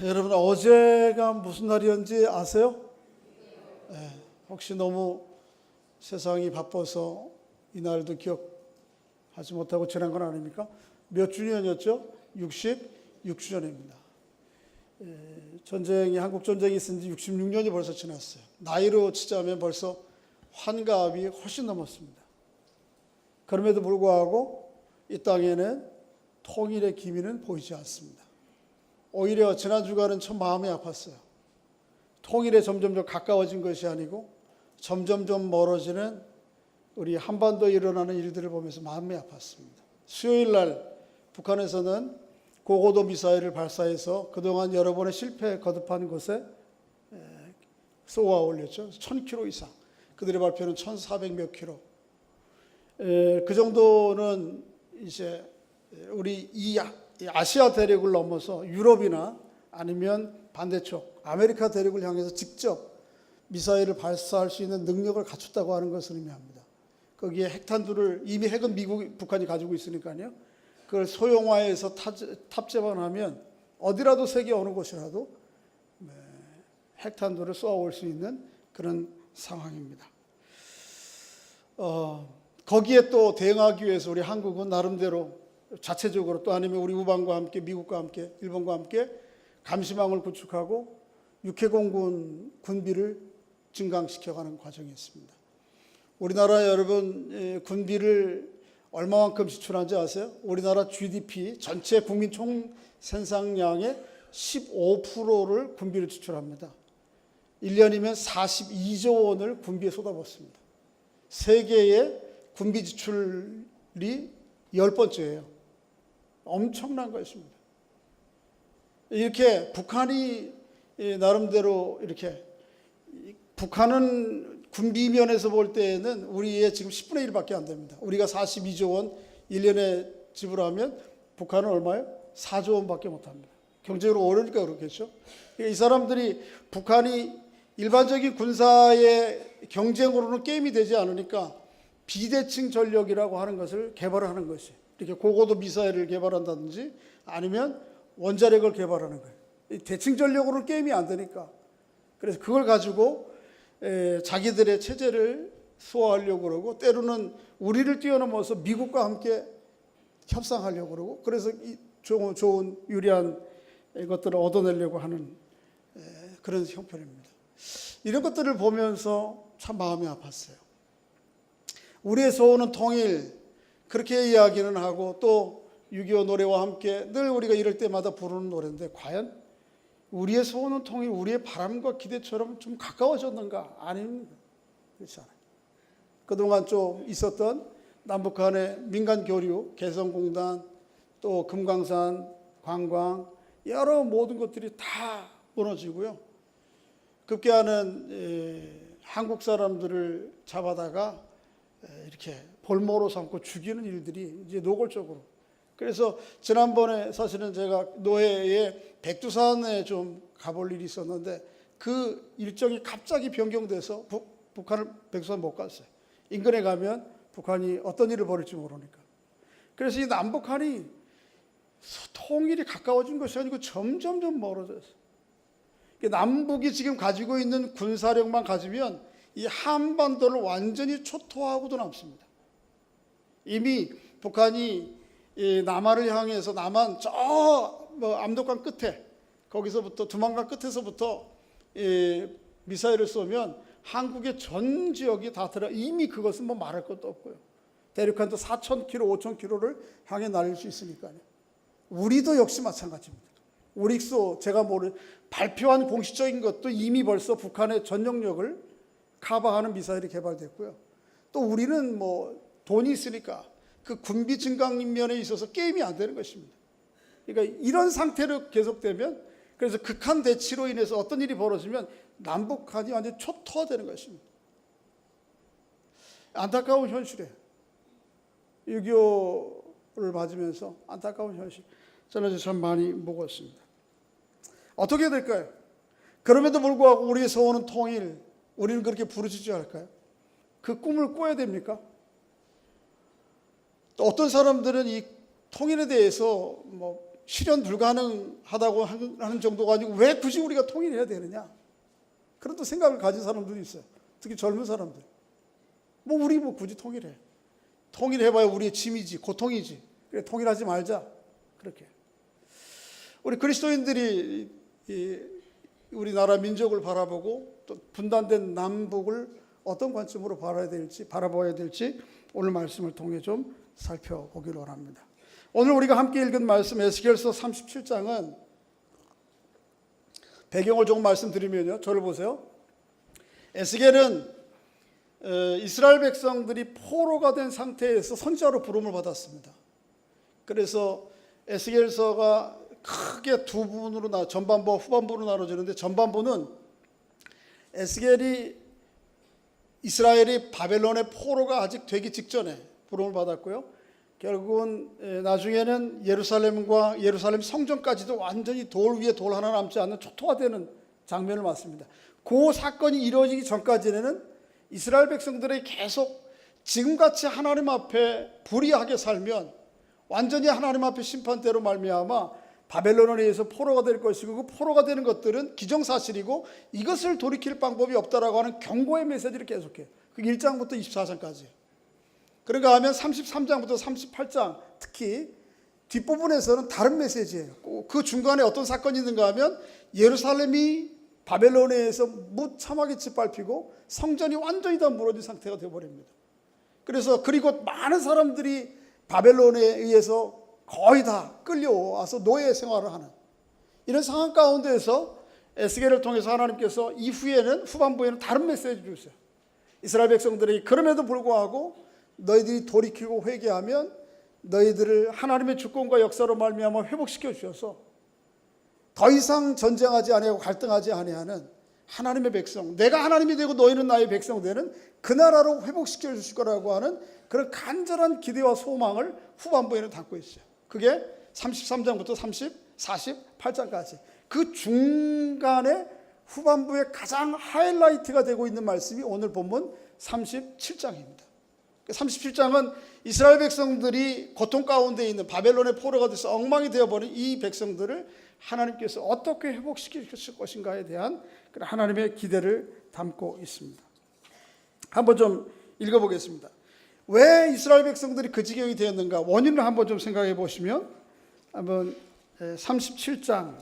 여러분 어제가 무슨 날이었는지 아세요? 혹시 너무 세상이 바빠서 이날도 기억하지 못하고 지난 건 아닙니까? 몇 주년이었죠? 66주년입니다. 한국 전쟁이 있은 지 66년이 벌써 지났어요. 나이로 치자면 벌써 환갑이 훨씬 넘었습니다. 그럼에도 불구하고 이 땅에는 통일의 기미는 보이지 않습니다. 오히려 지난 주간은 참 마음이 아팠어요. 통일에 점점점 가까워진 것이 아니고 점점점 멀어지는 우리 한반도에 일어나는 일들을 보면서 마음이 아팠습니다. 수요일 날 북한에서는 고고도 미사일을 발사해서 그동안 여러 번의 실패 거듭한 곳에 쏘아 올렸죠. 1000km 이상. 그들의 발표는 1400몇 킬로. 그 정도는 이제 우리 이 아시아 대륙을 넘어서 유럽이나 아니면 반대쪽 아메리카 대륙을 향해서 직접 미사일을 발사할 수 있는 능력을 갖췄다고 하는 것을 의미합니다. 거기에 핵탄두를 이미 핵은 북한이 가지고 있으니까요. 그걸 소형화해서 탑재만 하면 어디라도 세계 어느 곳이라도 핵탄두를 쏘아올 수 있는 그런 상황입니다. 거기에 또 대응하기 위해서 우리 한국은 나름대로 자체적으로 또 아니면 우리 우방과 함께 미국과 함께 일본과 함께 감시망을 구축하고 육해공군 군비를 증강시켜가는 과정이 있습니다. 우리나라 여러분 군비를 얼마만큼 지출한지 아세요? 우리나라 GDP 전체 국민 총생산량의 15%를 군비를 지출합니다. 1년이면 42조 원을 군비에 쏟아붓습니다. 세계의 군비 지출이 10번째예요. 엄청난 것입니다. 이렇게 북한이 나름대로 이렇게 북한은 군비 면에서 볼 때에는 우리의 지금 10분의 1밖에 안 됩니다. 우리가 42조 원 1년에 지불하면 북한은 얼마예요? 4조 원밖에 못합니다. 경제적으로 어려우니까 그렇겠죠. 이 사람들이 북한이 일반적인 군사의 경쟁으로는 게임이 되지 않으니까 비대칭 전력이라고 하는 것을 개발하는 것이 이렇게 고고도 미사일을 개발한다든지 아니면 원자력을 개발하는 거예요. 대칭 전력으로는 게임이 안 되니까. 그래서 그걸 가지고 자기들의 체제를 소화하려고 그러고 때로는 우리를 뛰어넘어서 미국과 함께 협상하려고 그러고 그래서 좋은 유리한 것들을 얻어내려고 하는 그런 형편입니다. 이런 것들을 보면서 참 마음이 아팠어요. 우리의 소원은 통일, 그렇게 이야기는 하고 또 6.25 노래와 함께 늘 우리가 이럴 때마다 부르는 노래인데 과연 우리의 소원은 통일, 우리의 바람과 기대처럼 좀 가까워졌는가? 아닙니다. 그렇지 않아요. 그동안 좀 있었던 남북 간의 민간 교류, 개성공단, 또 금강산, 관광, 여러 모든 것들이 다 무너지고요. 급기야는 한국 사람들을 잡아다가 이렇게 볼모로 삼고 죽이는 일들이 이제 노골적으로. 그래서 지난번에 사실은 제가 노회에 백두산에 좀 가볼 일이 있었는데 그 일정이 갑자기 변경돼서 북한을 백두산 못 갔어요. 인근에 가면 북한이 어떤 일을 벌일지 모르니까. 그래서 이 남북한이 통일이 가까워진 것이 아니고 점점점 멀어졌어요. 남북이 지금 가지고 있는 군사력만 가지면 이 한반도를 완전히 초토화하고도 남습니다. 이미 북한이 남한을 향해서 남한 저 압록강 끝에 거기서부터 두만강 끝에서부터 미사일을 쏘면 한국의 전 지역이 다 들어 이미 그것은 뭐 말할 것도 없고요. 대륙간도 4,000km, 5,000km를 향해 날릴 수 있으니까요. 우리도 역시 마찬가지입니다. 우릭소 제가 발표한 공식적인 것도 이미 벌써 북한의 전 영역을 커버하는 미사일이 개발됐고요. 또 우리는 돈이 있으니까 그 군비 증강 면에 있어서 게임이 안 되는 것입니다. 그러니까 이런 상태로 계속되면 그래서 극한 대치로 인해서 어떤 일이 벌어지면 남북한이 완전히 초토화되는 것입니다. 안타까운 현실이에요. 6.25를 맞으면서 안타까운 현실. 저는 참 많이 먹었습니다. 어떻게 될까요? 그럼에도 불구하고 우리의 소원은 통일. 우리는 그렇게 부르짖지 않을까요? 그 꿈을 꿔야 됩니까? 또 어떤 사람들은 이 통일에 대해서 실현 불가능하다고 하는 정도가 아니고 왜 굳이 우리가 통일해야 되느냐, 그런 또 생각을 가진 사람들이 있어요. 특히 젊은 사람들. 우리 굳이 통일해봐야 우리의 짐이지, 고통이지. 그래, 통일하지 말자. 그렇게. 우리 그리스도인들이 우리나라 민족을 바라보고 또 분단된 남북을 어떤 관점으로 바라봐야 될지 오늘 말씀을 통해 좀 살펴보기를 원합니다. 오늘 우리가 함께 읽은 말씀 에스겔서 37장은 배경을 조금 말씀드리면요, 저를 보세요. 에스겔은 이스라엘 백성들이 포로가 된 상태에서 선지자로 부름을 받았습니다. 그래서 에스겔서가 크게 두 부분으로 전반부와 후반부로 나눠지는데, 전반부는 에스겔이 이스라엘이 바벨론의 포로가 아직 되기 직전에 부름을 받았고요. 결국은 나중에는 예루살렘 성전까지도 완전히 돌 위에 돌 하나 남지 않는 초토화 되는 장면을 맞습니다. 그 사건이 이루어지기 전까지는 이스라엘 백성들이 계속 지금같이 하나님 앞에 불의하게 살면 완전히 하나님 앞에 심판대로 말미암아 바벨론에 의해서 포로가 될 것이고, 그 포로가 되는 것들은 기정사실이고 이것을 돌이킬 방법이 없다라고 하는 경고의 메시지를 계속해요. 그 1장부터 24장까지. 그런가 하면 33장부터 38장, 특히 뒷부분에서는 다른 메시지예요. 그 중간에 어떤 사건이 있는가 하면 예루살렘이 바벨론에 의해서 무참하게 짓밟히고 성전이 완전히 다 무너진 상태가 되어버립니다. 그리고 많은 사람들이 바벨론에 의해서 거의 다 끌려와서 노예 생활을 하는 이런 상황 가운데에서 에스겔을 통해서 하나님께서 이후에는, 후반부에는 다른 메시지를 주세요. 이스라엘 백성들이 그럼에도 불구하고 너희들이 돌이키고 회개하면 너희들을 하나님의 주권과 역사로 말미암아 회복시켜 주셔서 더 이상 전쟁하지 아니하고 갈등하지 아니하는 하나님의 백성, 내가 하나님이 되고 너희는 나의 백성 되는 그 나라로 회복시켜 주실 거라고 하는 그런 간절한 기대와 소망을 후반부에는 담고 있어요. 그게 33장부터 48장까지 그 중간에 후반부에 가장 하이라이트가 되고 있는 말씀이 오늘 본문 37장입니다. 37장은 이스라엘 백성들이 고통 가운데 있는 바벨론의 포로가 돼서 엉망이 되어버린 이 백성들을 하나님께서 어떻게 회복시킬 것인가에 대한 하나님의 기대를 담고 있습니다. 한번 좀 읽어보겠습니다. 왜 이스라엘 백성들이 그 지경이 되었는가, 원인을 한번 좀 생각해 보시면, 한번 37장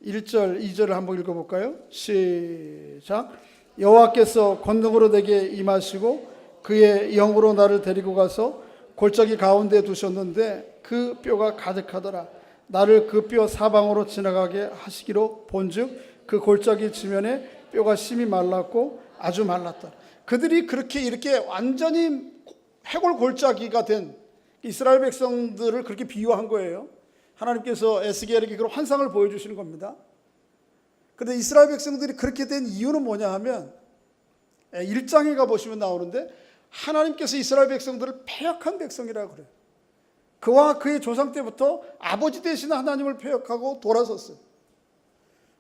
1절 2절을 한번 읽어볼까요? 시작. 여호와께서 권능으로 내게 임하시고 그의 영으로 나를 데리고 가서 골짜기 가운데 두셨는데 그 뼈가 가득하더라. 나를 그 뼈 사방으로 지나가게 하시기로 본즉 그 골짜기 지면에 뼈가 심히 말랐고 아주 말랐더라. 그들이 그렇게 이렇게 완전히 해골 골짜기가 된 이스라엘 백성들을 그렇게 비유한 거예요. 하나님께서 에스겔에게 그런 환상을 보여주시는 겁니다. 그런데 이스라엘 백성들이 그렇게 된 이유는 뭐냐 하면 1장에 가보시면 나오는데, 하나님께서 이스라엘 백성들을 패역한 백성이라고 그래요. 그와 그의 조상 때부터 아버지 되시는 하나님을 패역하고 돌아섰어요.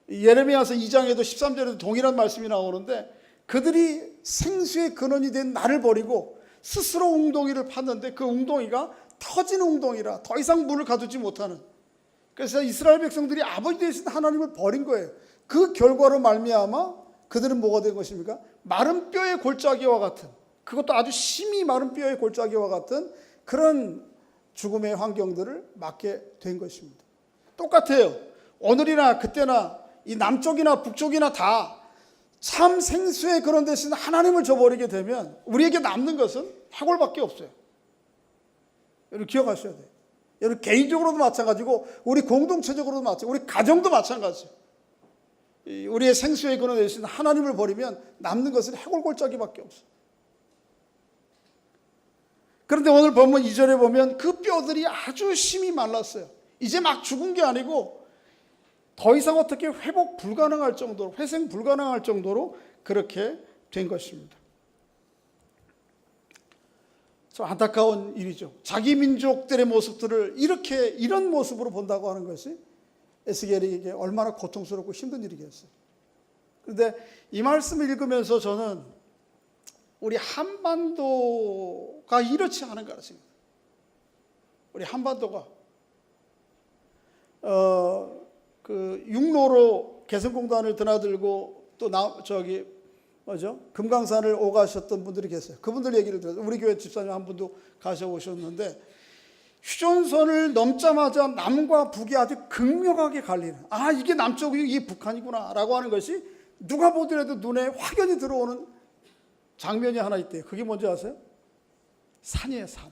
예레미야서 2장에도 13절에도 동일한 말씀이 나오는데, 그들이 생수의 근원이 된 나를 버리고 스스로 웅덩이를 팠는데 그 웅덩이가 터진 웅덩이라 더 이상 물을 가두지 못하는, 그래서 이스라엘 백성들이 아버지 되신 하나님을 버린 거예요. 그 결과로 말미암아 그들은 뭐가 된 것입니까? 마른 뼈의 골짜기와 같은, 그것도 아주 심히 마른 뼈의 골짜기와 같은 그런 죽음의 환경들을 맞게 된 것입니다. 똑같아요. 오늘이나 그때나 이 남쪽이나 북쪽이나 다 참 생수의 근원 되신 하나님을 저버리게 되면 우리에게 남는 것은 해골밖에 없어요. 여러분 기억하셔야 돼요. 여러분 개인적으로도 마찬가지고 우리 공동체적으로도 마찬가지고 우리 가정도 마찬가지예요. 우리의 생수의 근원 되신 하나님을 버리면 남는 것은 해골골짜기밖에 없어요. 그런데 오늘 본문 2절에 보면 그 뼈들이 아주 심히 말랐어요. 이제 막 죽은 게 아니고 더 이상 어떻게 회복 불가능할 정도로, 회생 불가능할 정도로 그렇게 된 것입니다. 참 안타까운 일이죠. 자기 민족들의 모습들을 이런 모습으로 본다고 하는 것이 에스겔에게 얼마나 고통스럽고 힘든 일이겠어요. 그런데 이 말씀을 읽으면서 저는 우리 한반도가 이렇지 않은가 생각합니다. 우리 한반도가 그 육로로 개성공단을 드나들고 또 금강산을 오가셨던 분들이 계세요. 그분들 얘기를 들어서 우리 교회 집사님 한 분도 가셔오셨는데 휴전선을 넘자마자 남과 북이 아주 극명하게 갈리는, 아 이게 남쪽이 이게 북한이구나 라고 하는 것이 누가 보더라도 눈에 확연히 들어오는 장면이 하나 있대요. 그게 뭔지 아세요? 산이에요. 산.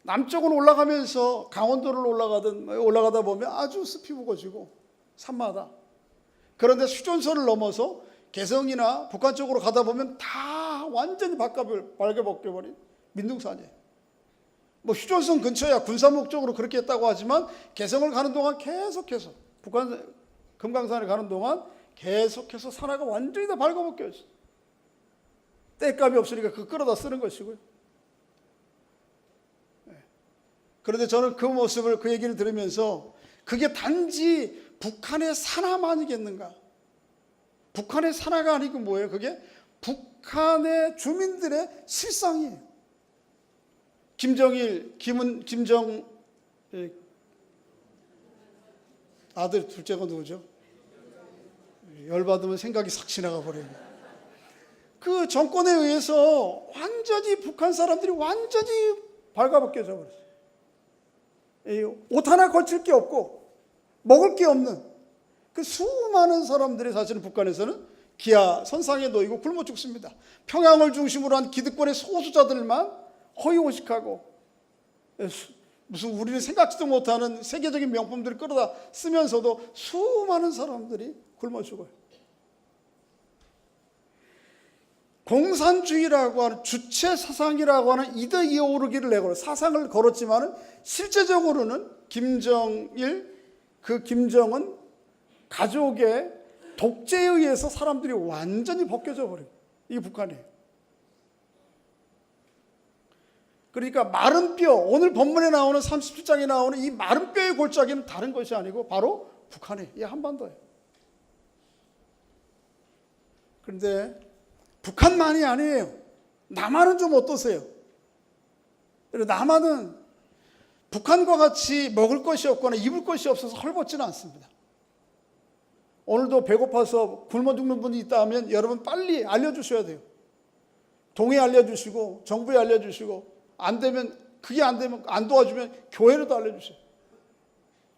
남쪽은 올라가면서 강원도를 올라가다 보면 아주 습히 무거지고 산마다, 그런데 휴전선을 넘어서 개성이나 북한 쪽으로 가다 보면 다 완전히 밝게 벗겨버린 민둥산이에요. 뭐 휴전선 근처야 군사 목적으로 그렇게 했다고 하지만 개성을 가는 동안 계속해서 금강산을 가는 동안 계속해서 산하가 완전히 다 밝아벗겨졌어요. 땔감이 없으니까 그 끌어다 쓰는 것이고요. 그런데 저는 그 모습을, 그 얘기를 들으면서 그게 단지 북한의 산하만이겠는가? 북한의 산하가 아니고 뭐예요? 그게 북한의 주민들의 실상이에요. 김정 아들 둘째가 누구죠? 열받으면 생각이 싹 지나가 버려요. 그 정권에 의해서 완전히 북한 사람들이 완전히 발가벗겨져 버렸어요. 옷 하나 걸칠 게 없고 먹을 게 없는 그 수많은 사람들이 사실은 북한에서는 기아 선상에 놓이고 굶어 죽습니다. 평양을 중심으로 한 기득권의 소수자들만 허위호식하고 무슨 우리는 생각지도 못하는 세계적인 명품들을 끌어다 쓰면서도 수많은 사람들이 굶어 죽어요. 공산주의라고 하는 주체 사상이라고 하는 이데올로기를 내걸어 사상을 걸었지만은 실제적으로는 김정일, 그 김정은 가족의 독재에 의해서 사람들이 완전히 벗겨져 버려요. 이게 북한이에요. 그러니까 마른 뼈, 오늘 본문에 나오는 37장에 나오는 이 마른 뼈의 골짜기는 다른 것이 아니고 바로 북한이에요. 이 한반도예요. 그런데 북한만이 아니에요. 남한은 좀 어떠세요? 남한은 북한과 같이 먹을 것이 없거나 입을 것이 없어서 헐벗지는 않습니다. 오늘도 배고파서 굶어 죽는 분이 있다 하면 여러분 빨리 알려주셔야 돼요. 동에 알려주시고 정부에 알려주시고 그게 안 되면 안 도와주면 교회로도 알려주세요.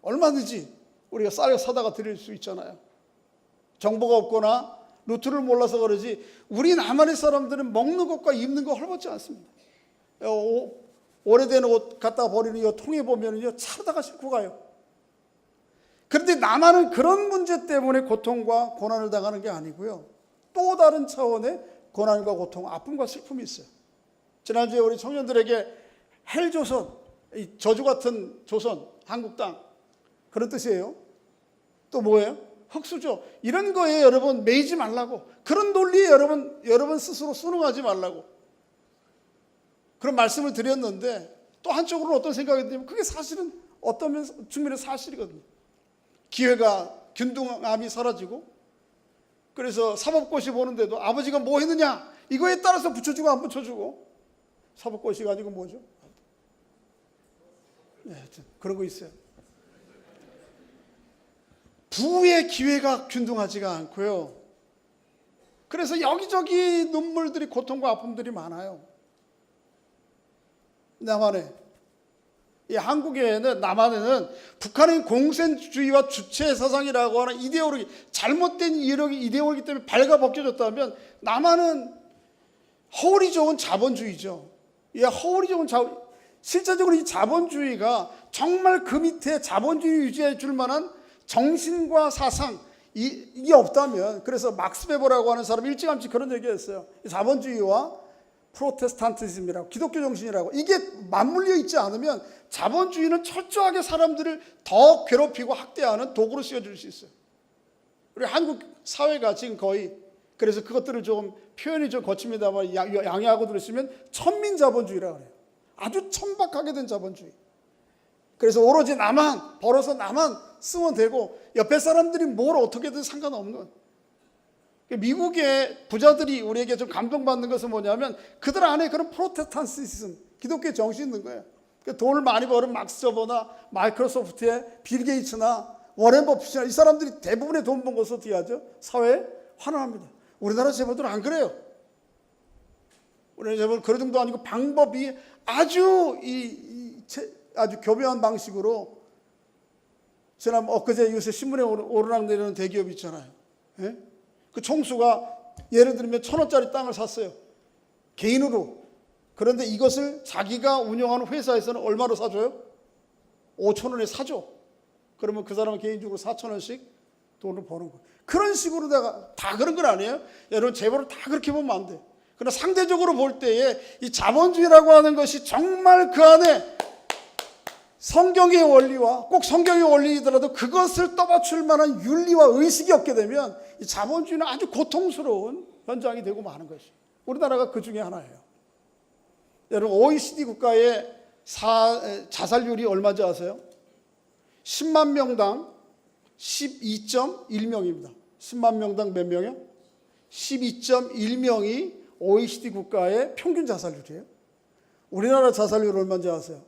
얼마든지 우리가 쌀 사다가 드릴 수 있잖아요. 정보가 없거나 루트를 몰라서 그러지 우리 남한의 사람들은 먹는 것과 입는 거 헐벗지 않습니다. 오래된 옷 갖다 버리는 이 통에 보면요 차로다가 싣고 가요. 그런데 남한은 그런 문제 때문에 고통과 고난을 당하는 게 아니고요, 또 다른 차원의 고난과 고통, 아픔과 슬픔이 있어요. 지난주에 우리 청년들에게 헬조선, 저주 같은 조선, 한국 땅, 그런 뜻이에요. 또 뭐예요? 흑수저. 이런 거에 여러분 매이지 말라고, 그런 논리에 여러분 스스로 순응하지 말라고 그런 말씀을 드렸는데, 또 한쪽으로는 어떤 생각이 드냐면 그게 사실은 어떤 측면의 사실이거든요. 기회가, 균등함이 사라지고, 그래서 사법고시 보는데도 아버지가 뭐 했느냐 이거에 따라서 붙여주고 안 붙여주고, 사법고시가 아니고 뭐죠? 네, 하여튼 그런 거 있어요. 부의 기회가 균등하지가 않고요. 그래서 여기저기 눈물들이, 고통과 아픔들이 많아요. 이 한국에는, 남한에는 북한의 공산주의와 주체 사상이라고 하는 이데올로기, 잘못된 이데올로기 때문에 발가벗겨졌다면, 남한은 허울이 좋은 자본주의죠. 실제적으로 이 자본주의가 정말 그 밑에 자본주의 유지해 줄 만한 정신과 사상, 이게 없다면, 그래서 막스 베버라고 하는 사람이 일찌감치 그런 얘기했어요. 자본주의와 프로테스탄티즘이라고, 기독교 정신이라고, 이게 맞물려 있지 않으면 자본주의는 철저하게 사람들을 더 괴롭히고 학대하는 도구로 쓰여질 수 있어요. 우리 한국 사회가 지금 거의, 그래서 그것들을 좀 표현이 좀 거칩니다만 양해하고 들으시면 천민자본주의라고 해요. 아주 천박하게 된 자본주의. 그래서 오로지 나만 벌어서 나만 쓰면 되고 옆에 사람들이 뭘 어떻게든 상관없는. 미국의 부자들이 우리에게 좀 감동받는 것은 뭐냐면 그들 안에 그런 프로테스탄티즘, 기독교의 정신이 있는 거예요. 돈을 많이 버는 막스 저버나 마이크로소프트의 빌 게이츠나 워렌 버핏이나 이 사람들이 대부분의 돈 번 것을 어떻게 하죠? 사회에 환원합니다. 우리나라 재벌들은 안 그래요. 우리나라 재벌은 그런 정도 아니고 방법이 아주 아주 교묘한 방식으로 엊그제 요새 신문에 오르락내리는 대기업 있잖아요. 예? 그 총수가 예를 들면 1,000원짜리 땅을 샀어요. 개인으로. 그런데 이것을 자기가 운영하는 회사에서는 얼마로 사줘요? 5,000원에 사줘. 그러면 그 사람은 개인적으로 4,000원씩 돈을 버는 거예요. 그런 식으로 내가 다 그런 건 아니에요. 여러분 재벌을 다 그렇게 보면 안 돼. 그러나 상대적으로 볼 때에 이 자본주의라고 하는 것이 정말 그 안에 성경의 원리와 꼭 성경의 원리이더라도 그것을 떠받칠 만한 윤리와 의식이 없게 되면 이 자본주의는 아주 고통스러운 현장이 되고 마는 것이. 우리나라가 그 중에 하나예요. 여러분 OECD 국가의 자살률이 얼마인지 아세요? 10만 명당 12.1명입니다. 10만 명당 몇 명이요? 12.1명이 OECD 국가의 평균 자살률이에요. 우리나라 자살률 얼마인지 아세요?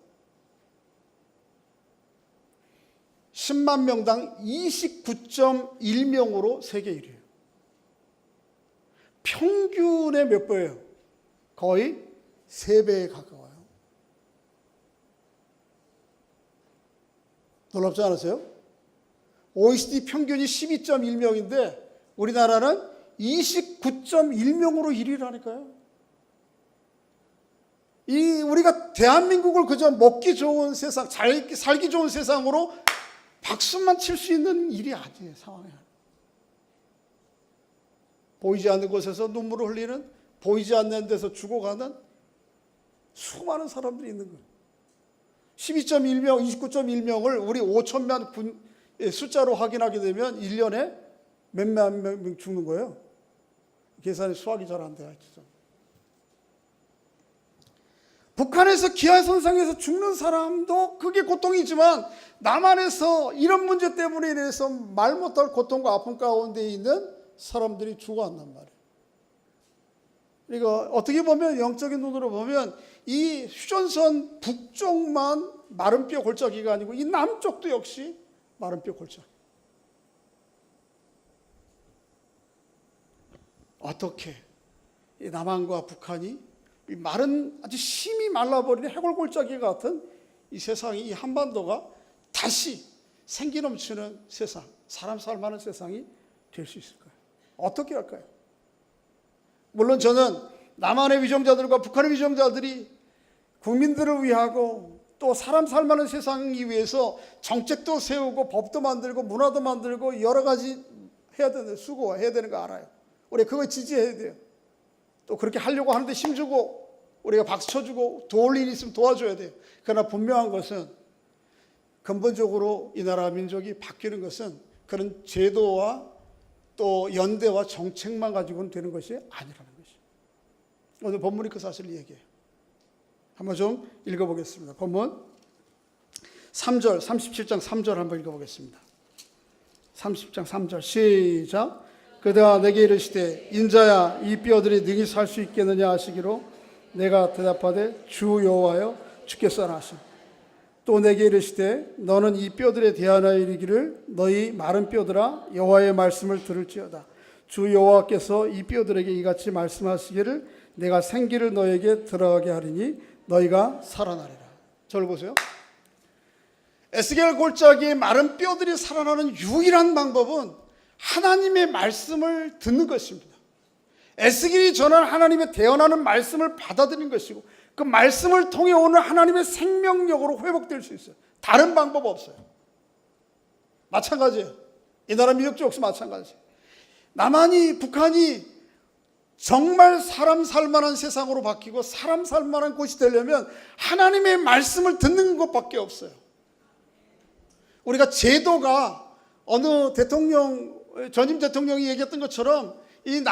10만 명당 29.1명으로 세계 1위예요. 평균의 몇 배예요? 거의 3배에 가까워요. 놀랍지 않으세요? OECD 평균이 12.1명인데 우리나라는 29.1명으로 1위라니까요. 우리가 대한민국을 그저 먹기 좋은 세상, 살기 좋은 세상으로 박수만 칠 수 있는 일이 아니에요. 상황이. 보이지 않는 곳에서 눈물을 흘리는, 보이지 않는 데서 죽어가는 수많은 사람들이 있는 거예요. 12.1명, 29.1명을 우리 5천만 숫자로 확인하게 되면 1년에 몇만 명 죽는 거예요. 계산이 수학이 잘 안 돼요. 북한에서 기아선상에서 죽는 사람도 그게 고통이지만 남한에서 이런 문제 때문에 인해서 말 못할 고통과 아픔 가운데 있는 사람들이 죽어간단 말이에요. 그러니까 어떻게 보면 영적인 눈으로 보면 이 휴전선 북쪽만 마른 뼈 골짜기가 아니고 이 남쪽도 역시 마른 뼈 골짜기. 어떻게 이 남한과 북한이 이 마른 아주 심히 말라버린 해골 골짜기 같은 이 세상이, 이 한반도가 다시 생기 넘치는 세상, 사람 살만한 세상이 될 수 있을까요? 어떻게 할까요? 물론 저는 남한의 위정자들과 북한의 위정자들이 국민들을 위하고 또 사람 살만한 세상이 위해서 정책도 세우고 법도 만들고 문화도 만들고 여러 가지 해야 되는, 수고해야 되는 거 알아요. 우리가 그거 지지해야 돼요. 또 그렇게 하려고 하는데 힘주고 우리가 박수 쳐주고 도울 일이 있으면 도와줘야 돼요. 그러나 분명한 것은 근본적으로 이 나라 민족이 바뀌는 것은 그런 제도와 또 연대와 정책만 가지고는 되는 것이 아니라는 것이죠. 오늘 본문이 그 사실을 얘기해요. 한번 좀 읽어보겠습니다. 본문 3절, 37장 3절 한번 읽어보겠습니다. 30장 3절 시작. 그대가 내게 이르시되 인자야 이 뼈들이 능히 살 수 있겠느냐 하시기로 내가 대답하되 주 여호와여 주께서 하시오. 또 내게 이르시되 너는 이 뼈들에 대하여 이르기를 너희 마른 뼈들아 여호와의 말씀을 들을지어다. 주 여호와께서 이 뼈들에게 이같이 말씀하시기를 내가 생기를 너에게 들어가게 하리니 너희가 살아나리라. 저를 보세요. 에스겔 골짜기에 마른 뼈들이 살아나는 유일한 방법은 하나님의 말씀을 듣는 것입니다. 에스겔이 전한 하나님의 대언하는 말씀을 받아들이는 것이고 그 말씀을 통해 오는 하나님의 생명력으로 회복될 수 있어요. 다른 방법 없어요. 마찬가지예요. 이 나라 민족적 역시 마찬가지예요. 남한이, 북한이 정말 사람 살만한 세상으로 바뀌고 사람 살만한 곳이 되려면 하나님의 말씀을 듣는 것밖에 없어요. 우리가 제도가 어느 전임 대통령이 얘기했던 것처럼 이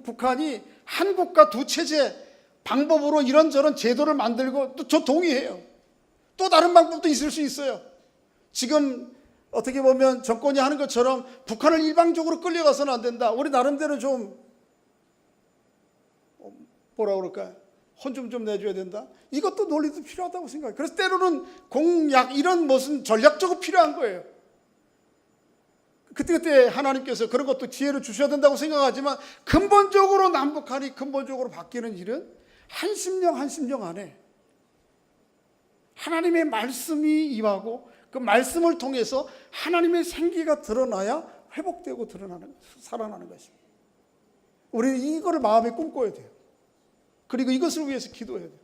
북한이 한 국가 두 체제 방법으로 이런저런 제도를 만들고 또 저 동의해요. 또 다른 방법도 있을 수 있어요. 지금 어떻게 보면 정권이 하는 것처럼 북한을 일방적으로 끌려가서는 안 된다. 우리 나름대로 좀 뭐라 그럴까요? 헌금 좀 내줘야 된다. 이것도 논리도 필요하다고 생각해요. 그래서 때로는 공약 이런 무슨 전략적으로 필요한 거예요. 그때 하나님께서 그런 것도 지혜를 주셔야 된다고 생각하지만 근본적으로 남북한이 근본적으로 바뀌는 일은 한 심령 안에 하나님의 말씀이 임하고 그 말씀을 통해서 하나님의 생기가 드러나야 회복되고 살아나는 것입니다. 우리는 이거를 마음에 꿈꿔야 돼요. 그리고 이것을 위해서 기도해야 돼요.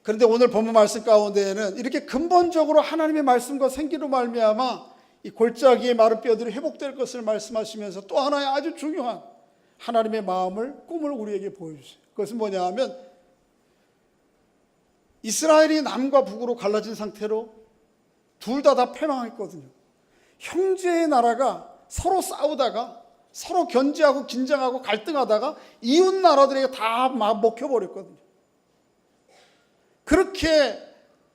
그런데 오늘 본문 말씀 가운데에는 이렇게 근본적으로 하나님의 말씀과 생기로 말미암아 이 골짜기의 마른 뼈들이 회복될 것을 말씀하시면서 또 하나의 아주 중요한 하나님의 마음을, 꿈을 우리에게 보여주세요. 그것은 뭐냐 하면 이스라엘이 남과 북으로 갈라진 상태로 둘 다 패망했거든요. 형제의 나라가 서로 싸우다가 서로 견제하고 긴장하고 갈등하다가 이웃 나라들에게 다 먹혀버렸거든요. 그렇게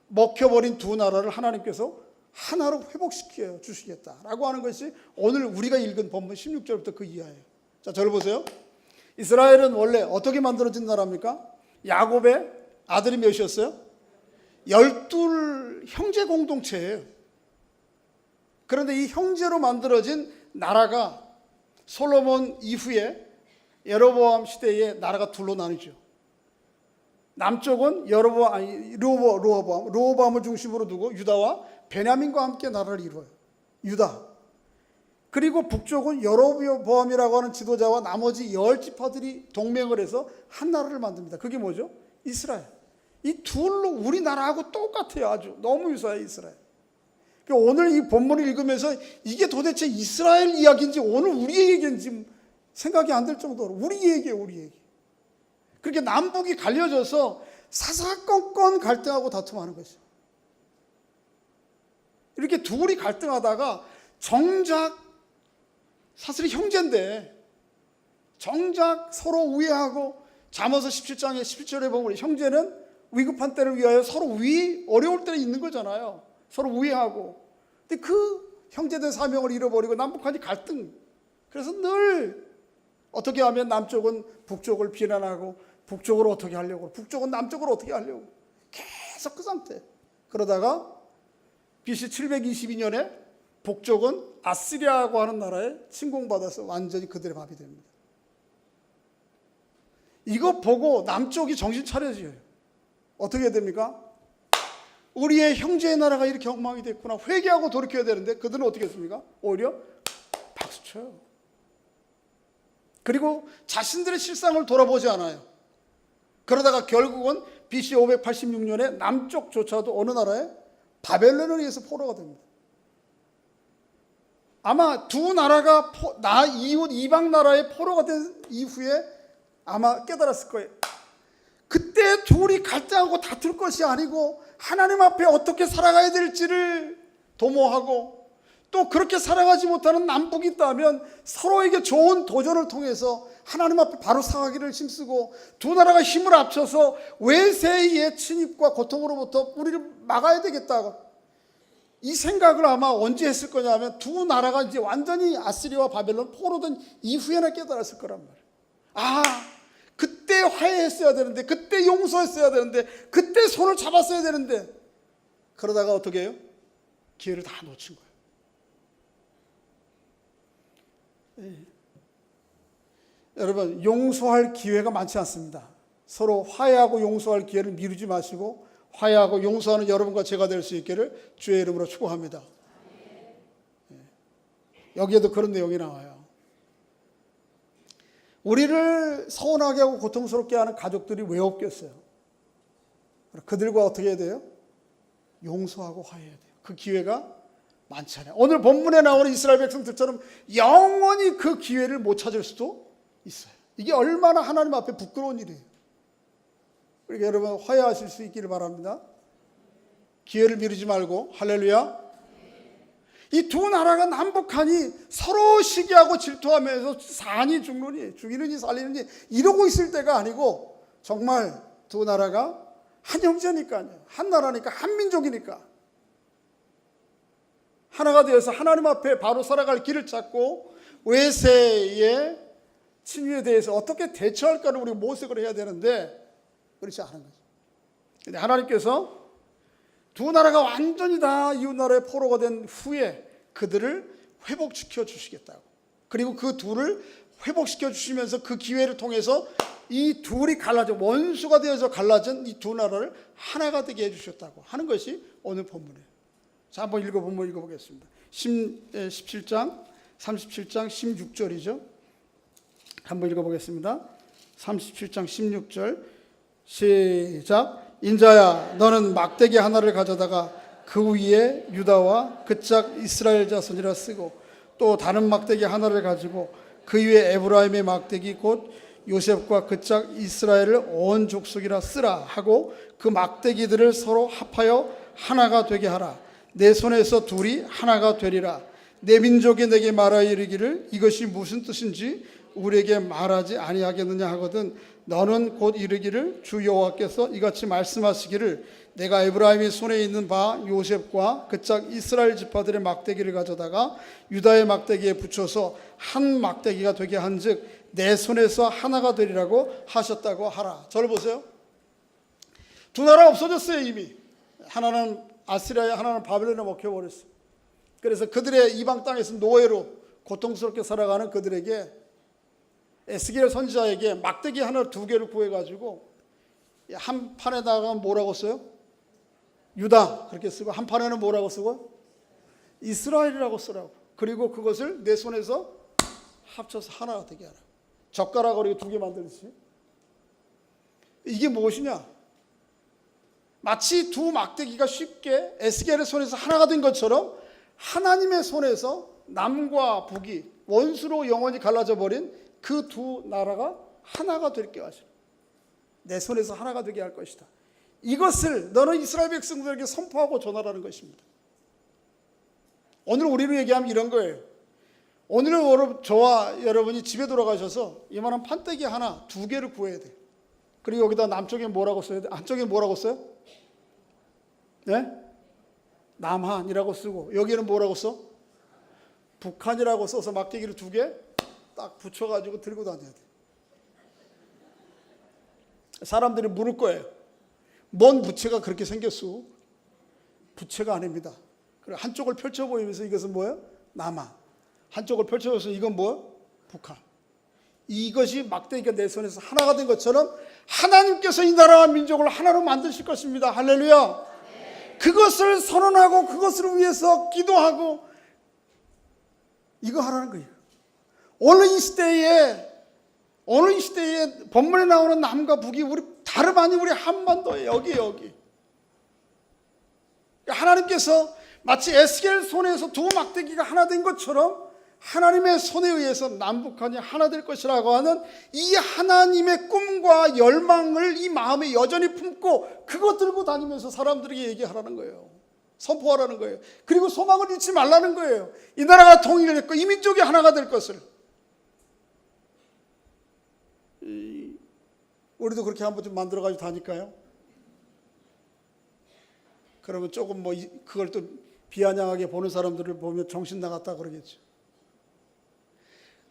먹혀버린 두 나라를 하나님께서 하나로 회복시켜 주시겠다라고 하는 것이 오늘 우리가 읽은 본문 16절부터 그 이하예요. 자, 저를 보세요. 이스라엘은 원래 어떻게 만들어진 나라입니까? 야곱의 아들이 몇이었어요? 12 형제 공동체예요. 그런데 이 형제로 만들어진 나라가 솔로몬 이후에 여로보암 시대에 나라가 둘로 나뉘죠. 남쪽은 르호보암을 중심으로 두고 유다와 베냐민과 함께 나라를 이루어요. 유다. 그리고 북쪽은 여로보암이라고 하는 지도자와 나머지 10지파들이 동맹을 해서 한 나라를 만듭니다. 그게 뭐죠? 이스라엘. 이 둘로 우리나라하고 똑같아요. 아주 너무 유사해요. 이스라엘. 그러니까 오늘 이 본문을 읽으면서 이게 도대체 이스라엘 이야기인지 오늘 우리의 얘기인지 생각이 안 들 정도로 우리 얘기예요. 우리 얘기. 그렇게 남북이 갈려져서 사사건건 갈등하고 다툼하는 것이죠. 이렇게 둘이 갈등하다가 정작 사실 형제인데 정작 서로 우애하고 잠언서 17장에 17절에 보면 형제는 위급한 때를 위하여 서로 어려울 때는 있는 거잖아요. 서로 우애하고. 근데 그 형제된 사명을 잃어버리고 남북한이 갈등. 그래서 늘 어떻게 하면 남쪽은 북쪽을 비난하고 북쪽으로 어떻게 하려고 북쪽은 남쪽으로 어떻게 하려고 계속 그 상태. 그러다가 BC 722년에 북쪽은 아시리아라고 하는 나라에 침공받아서 완전히 그들의 밥이 됩니다. 이거 보고 남쪽이 정신 차려져요. 어떻게 됩니까? 우리의 형제의 나라가 이렇게 엉망이 됐구나. 회개하고 돌이켜야 되는데 그들은 어떻게 했습니까? 오히려 박수쳐요. 그리고 자신들의 실상을 돌아보지 않아요. 그러다가 결국은 BC 586년에 남쪽조차도 어느 나라에 바벨론에 의해서 포로가 됩니다. 아마 두 나라가 이방 나라의 포로가 된 이후에 아마 깨달았을 거예요. 그때 둘이 갈등하고 다툴 것이 아니고 하나님 앞에 어떻게 살아가야 될지를 도모하고 또 그렇게 살아가지 못하는 남북이 있다면 서로에게 좋은 도전을 통해서 하나님 앞에 바로 사가기를 힘쓰고 두 나라가 힘을 합쳐서 외세의 침입과 고통으로부터 우리를 막아야 되겠다고 이 생각을 아마 언제 했을 거냐 하면 두 나라가 이제 완전히 아시리아와 바벨론 포로된 이후에나 깨달았을 거란 말이에요. 아, 그때 화해했어야 되는데 그때 용서했어야 되는데 그때 손을 잡았어야 되는데 그러다가 어떻게 해요? 기회를 다 놓친 거예요. 여러분, 용서할 기회가 많지 않습니다. 서로 화해하고 용서할 기회를 미루지 마시고 화해하고 용서하는 여러분과 제가 될 수 있기를 주의 이름으로 축복합니다. 여기에도 그런 내용이 나와요. 우리를 서운하게 하고 고통스럽게 하는 가족들이 왜 없겠어요? 그들과 어떻게 해야 돼요? 용서하고 화해해야 돼요. 그 기회가 많지 않아요. 오늘 본문에 나오는 이스라엘 백성들처럼 영원히 그 기회를 못 찾을 수도 있어요. 이게 얼마나 하나님 앞에 부끄러운 일이에요. 그러니까 여러분 화해하실 수 있기를 바랍니다. 기회를 미루지 말고 할렐루야. 이 두 나라가 남북한이 서로 시기하고 질투하면서 사니 죽이느니 살리느니 이러고 있을 때가 아니고 정말 두 나라가 한 형제니까요. 한 나라니까 한 민족이니까 하나가 되어서 하나님 앞에 바로 살아갈 길을 찾고 외세의 침입에 대해서 어떻게 대처할까를 우리가 모색을 해야 되는데 그렇지 않은 거죠. 근데 하나님께서 두 나라가 완전히 다 이웃 나라의 포로가 된 후에 그들을 회복시켜 주시겠다고. 그리고 그 둘을 회복시켜 주시면서 그 기회를 통해서 이 둘이 갈라져 원수가 되어서 갈라진 이 두 나라를 하나가 되게 해주셨다고 하는 것이 오늘 본문이에요. 자, 한번 읽어보겠습니다. 17장 37장 16절이죠. 한번 읽어보겠습니다. 37장 16절 시작. 인자야 너는 막대기 하나를 가져다가 그 위에 유다와 그 짝 이스라엘 자손이라 쓰고 또 다른 막대기 하나를 가지고 그 위에 에브라임의 막대기 곧 요셉과 그 짝 이스라엘을 온 족속이라 쓰라 하고 그 막대기들을 서로 합하여 하나가 되게 하라. 내 손에서 둘이 하나가 되리라. 내 민족이 내게 말하여 이르기를 이것이 무슨 뜻인지 우리에게 말하지 아니하겠느냐 하거든 너는 곧 이르기를 주 여호와께서 이같이 말씀하시기를 내가 에브라임의 손에 있는 바 요셉과 그 짝 이스라엘 지파들의 막대기를 가져다가 유다의 막대기에 붙여서 한 막대기가 되게 한즉 내 손에서 하나가 되리라고 하셨다고 하라. 저를 보세요. 두 나라 없어졌어요. 이미 하나는 아시리아에 하나는 바벨론에 먹혀버렸어요. 그래서 그들의 이방 땅에서 노예로 고통스럽게 살아가는 그들에게 에스겔 선지자에게 막대기 하나 두 개를 구해가지고 한 판에다가 뭐라고 써요? 유다 그렇게 쓰고 한 판에는 뭐라고 쓰고? 이스라엘이라고 쓰라고. 그리고 그것을 내 손에서 합쳐서 하나가 되게 하라. 젓가락으로 두 개 만들듯이. 이게 무엇이냐? 마치 두 막대기가 쉽게 에스겔의 손에서 하나가 된 것처럼 하나님의 손에서 남과 북이 원수로 영원히 갈라져 버린 그 두 나라가 하나가 되게 하시라. 내 손에서 하나가 되게 할 것이다. 이것을 너는 이스라엘 백성들에게 선포하고 전하라는 것입니다. 오늘 우리로 얘기하면 이런 거예요. 오늘은 저와 여러분이 집에 돌아가셔서 이만한 판때기 하나 두 개를 구해야 돼요. 그리고 여기다 남쪽에 뭐라고 써야 돼? 안쪽에 뭐라고 써요? 네? 남한이라고 쓰고 여기는 뭐라고 써? 북한이라고 써서 막대기를 두 개 딱 붙여가지고 들고 다녀야 돼. 사람들이 물을 거예요. 뭔 부채가 그렇게 생겼어? 부채가 아닙니다. 그리고 한쪽을 펼쳐 보이면서 이것은 뭐예요? 남한. 한쪽을 펼쳐서 이건 뭐예요? 북한. 이것이 막대기가 내 손에서 하나가 된 것처럼 하나님께서 이 나라와 민족을 하나로 만드실 것입니다. 할렐루야. 그것을 선언하고 그것을 위해서 기도하고 이거 하라는 거예요. 오늘 이 시대에 본문에 나오는 남과 북이 우리 다름 아닌 우리 한반도에 여기 하나님께서 마치 에스겔 손에서 두 막대기가 하나 된 것처럼 하나님의 손에 의해서 남북한이 하나 될 것이라고 하는 이 하나님의 꿈과 열망을 이 마음에 여전히 품고 그거 들고 다니면서 사람들에게 얘기하라는 거예요. 선포하라는 거예요. 그리고 소망을 잃지 말라는 거예요. 이 나라가 통일됐고 이 민족이 하나가 될 것을. 우리도 그렇게 한번 좀 만들어가지고 다닐까요? 그러면 조금 그걸 또 비아냥하게 보는 사람들을 보면 정신 나갔다 그러겠죠.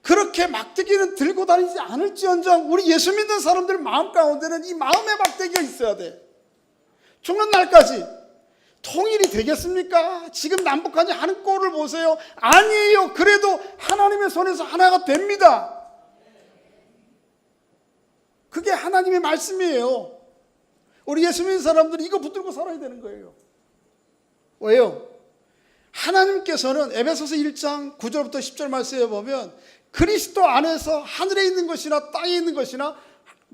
그렇게 막대기는 들고 다니지 않을지언정 우리 예수 믿는 사람들 마음 가운데는 이 마음의 막대기가 있어야 돼. 죽는 날까지 통일이 되겠습니까? 지금 남북한이 하는 꼴을 보세요. 아니에요. 그래도 하나님의 손에서 하나가 됩니다. 그게 하나님의 말씀이에요. 우리 예수 믿는 사람들이 이거 붙들고 살아야 되는 거예요. 왜요? 하나님께서는 에베소서 1장 9절부터 10절 말씀에 보면 그리스도 안에서 하늘에 있는 것이나 땅에 있는 것이나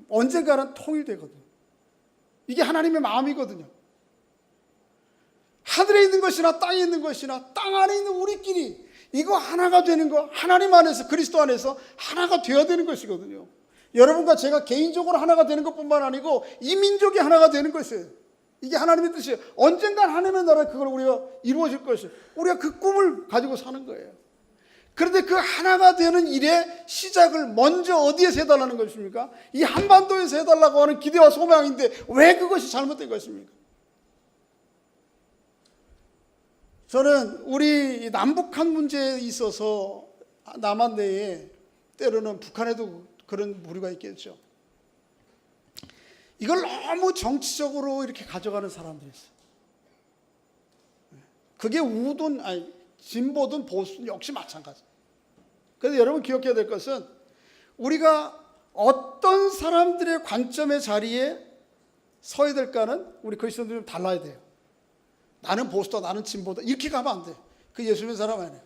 언젠가는 통일되거든요. 이게 하나님의 마음이거든요. 하늘에 있는 것이나 땅에 있는 것이나 땅 안에 있는 우리끼리 이거 하나가 되는 거, 하나님 안에서 그리스도 안에서 하나가 되어야 되는 것이거든요. 여러분과 제가 개인적으로 하나가 되는 것뿐만 아니고 이 민족이 하나가 되는 것이에요. 이게 하나님의 뜻이에요. 언젠간 하나님의 나라에 그걸 우리가 이루어질 것이에요. 우리가 그 꿈을 가지고 사는 거예요. 그런데 그 하나가 되는 일의 시작을 먼저 어디에서 해달라는 것입니까? 이 한반도에서 해달라고 하는 기대와 소망인데 왜 그것이 잘못된 것입니까? 저는 우리 남북한 문제에 있어서 남한 내에 때로는 북한에도 그런 부류가 있겠죠. 이걸 너무 정치적으로 이렇게 가져가는 사람들이 있어요. 그게 우든 아니 진보든 보수든 역시 마찬가지. 그래서 여러분 기억해야 될 것은 우리가 어떤 사람들의 관점의 자리에 서야 될까는 우리 그리스도인들이 좀 달라야 돼요. 나는 보수다, 나는 진보다 이렇게 가면 안 돼요. 그 예수 믿는 사람 아니에요.